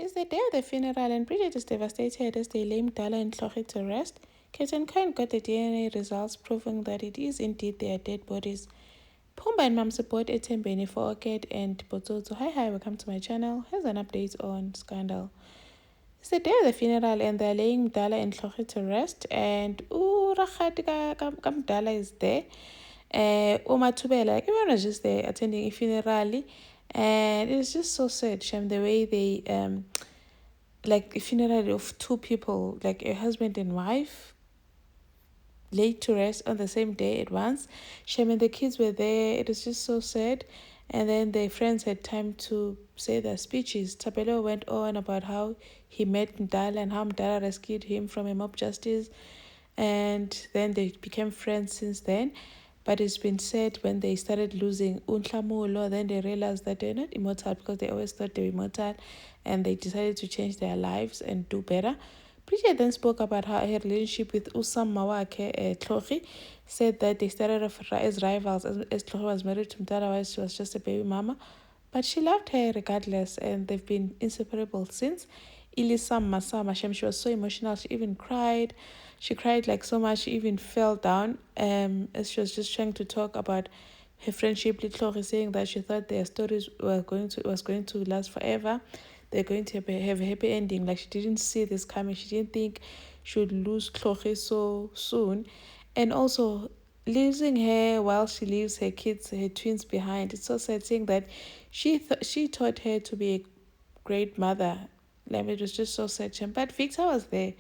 It's the day of the funeral and Bridget is devastated as they lay Mdala and Tlogge to rest. Captain Cohen got the DNA results proving that it is indeed their dead bodies. Pumba and Mom support Etembeni for Orchid and Botsotso. Hi, welcome to my channel. Here's an update on Scandal. It's the day of the funeral and they're laying Mdala and Tlogge to rest, and Rakgadi ka Mdala is there. Umatubela, everyone was just there attending a funeral, and it's just so sad, Shem, the way they like a funeral of two people, like a husband and wife, laid to rest on the same day at once. Shem and the kids were there. It was just so sad. And then their friends had time to say their speeches. Tapelo went on about how he met Mdala and how Mdala rescued him from a mob justice. And then they became friends since then. But it's been said when they started losing Unhlamulo, then they realized that they're not immortal because they always thought they were immortal, and they decided to change their lives and do better. Bridget then spoke about her relationship with Usam Mawake Tlogge, said that they started off as rivals as Tlogge was married to Mdala while she was just a baby mama. But she loved her regardless, and they've been inseparable since. Ilisam Masama Shem, she was so emotional, she even cried. She cried like so much, she even fell down as she was just trying to talk about her friendship with Tlogge, saying that she thought their stories was going to last forever. They're going to have a happy ending. Like, she didn't see this coming. She didn't think she would lose Tlogge so soon. And also, losing her while she leaves her kids, her twins behind. It's so sad seeing that she taught her to be a great mother. Like, it was just so sad. But Victor was there,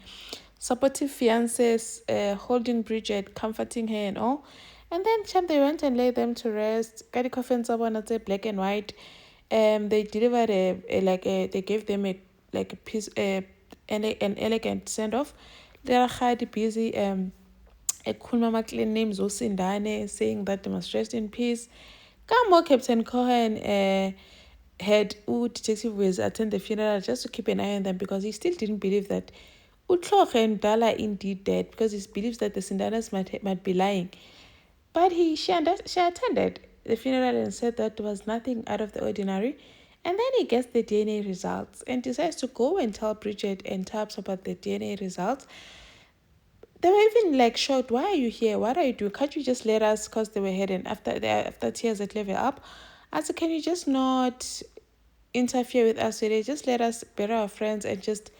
supportive fiancés, holding Bridget, comforting her and all. And then they went and laid them to rest. Kadi coffins black and white. They delivered they gave them a piece an elegant send off. They are busy ekhuluma clean names osindane, saying that they must rest in peace. Kamo Captain Cohen had Detective Wiz attend the funeral just to keep an eye on them, because he still didn't believe that Tlogge and Mdala are indeed dead, because he believes that the Sindanas might be lying. But she attended the funeral and said that there was nothing out of the ordinary. And then he gets the DNA results and decides to go and tell Bridget and Tubbs about the DNA results. They were even like shocked. Why are you here? What are you doing? Can't you just let us? Because they were heading after tears at Level Up. I said, can you just not interfere with us today? Just let us bury our friends and just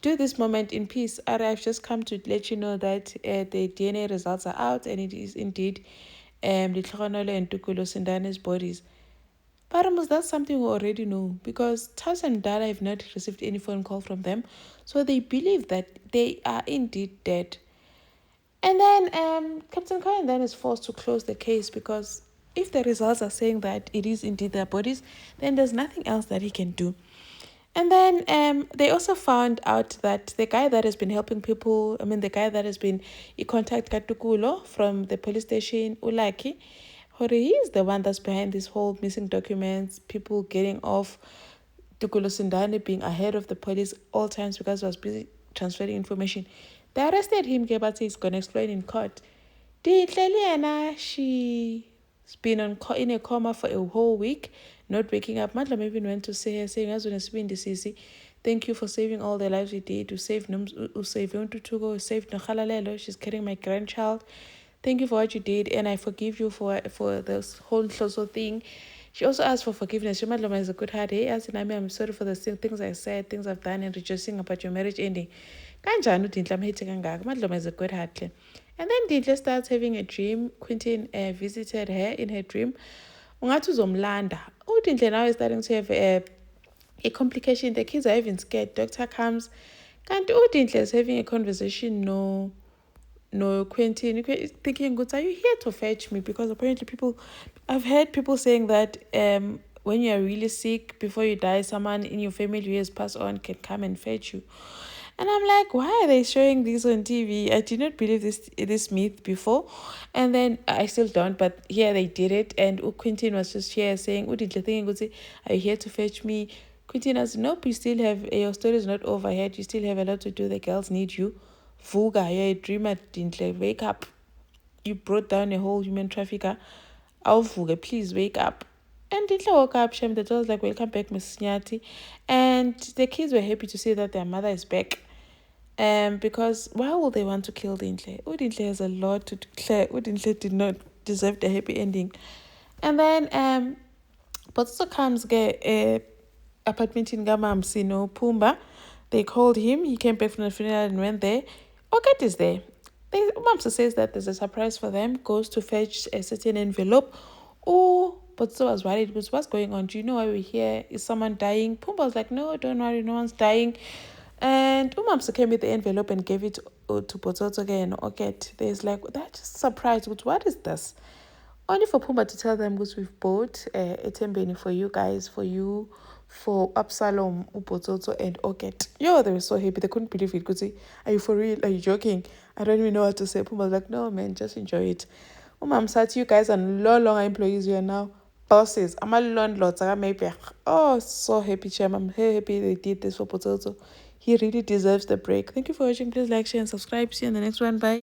do this moment in peace. I've just come to let you know that the DNA results are out, and it is indeed Litlhogonolo and Tukulo Sindane's bodies. But that's something we already know, because Tubbs and Mdala have not received any phone call from them, so they believe that they are indeed dead. And then Captain Cohen then is forced to close the case, because if the results are saying that it is indeed their bodies, then there's nothing else that he can do. And then they also found out that the guy that has been helping people, the guy that has been in contact Katukulo from the police station, Ulaki, he is the one that's behind this whole missing documents, people getting off, Tukulo Sindane being ahead of the police all times because he was busy transferring information. They arrested him, but he's going to explain in court. Leliana, she's been in a coma for a whole week, not waking up. Madlam even went to see her, saying, as when it's been deceased, thank you for saving all the lives you did. You saved you saved Nokhalalelo. She's carrying my grandchild. Thank you for what you did, and I forgive you for this whole Hloso thing. She also asked for forgiveness. She Madloma is a good heart. Hey, as in, I'm sorry for the things I said, things I've done, and rejoicing about your marriage ending. Kanjani uDinhle amhethe kangaka? Madloma is a good heart. And then Dinhle starts having a dream. Quentin visited her in her dream. Ungathi uzomlanda. uDinhle now is starting to have a complication. The kids are even scared. Doctor comes. Kanti uDinhle is having a conversation. No, Quentin, thinking, are you here to fetch me? Because apparently I've heard people saying that when you are really sick, before you die, someone in your family who has passed on can come and fetch you. And I'm like, why are they showing this on TV? I did not believe this myth before. And then I still don't, but yeah, they did it. And Quentin was just here saying, are you here to fetch me? Quentin was, nope, you still have, your story is not over yet. You still have a lot to do. The girls need you. Vuga, you're a dreamer, Dinhle. Wake up. You brought down a whole human trafficker. Vuga, please wake up. And Dintle woke up, Shem, the daughter was like, welcome back, Miss Nyati. And the kids were happy to see that their mother is back. Because why would they want to kill Dintle? Dintle has a lot to declare. Dintle did not deserve the happy ending. And then but also comes get a apartment in Gamams, Pumba. They called him. He came back from the funeral and went there. Oket is there. Mamsa says that there's a surprise for them. Goes to fetch a certain envelope. Oh, but so I was worried because what's going on? Do you know why we're here? Is someone dying? Pumba was like, no, don't worry, no one's dying. And Umamsa came with the envelope and gave it to Pototo again. Oket. There's like, that just surprised. What is this? Only for Pumba to tell them, because we've bought a tembeni for you guys, for Absalom, Upototo, and Oket. Yo, they were so happy. They couldn't believe it. Because, are you for real? Are you joking? I don't even know what to say. Pumba was like, no, man, just enjoy it. Umam said, you guys are no longer employees. You are now bosses. I'm a landlord. Maybe. Oh, so happy, Cham. I'm happy they did this for Pototo. He really deserves the break. Thank you for watching. Please like, share, and subscribe. See you in the next one. Bye.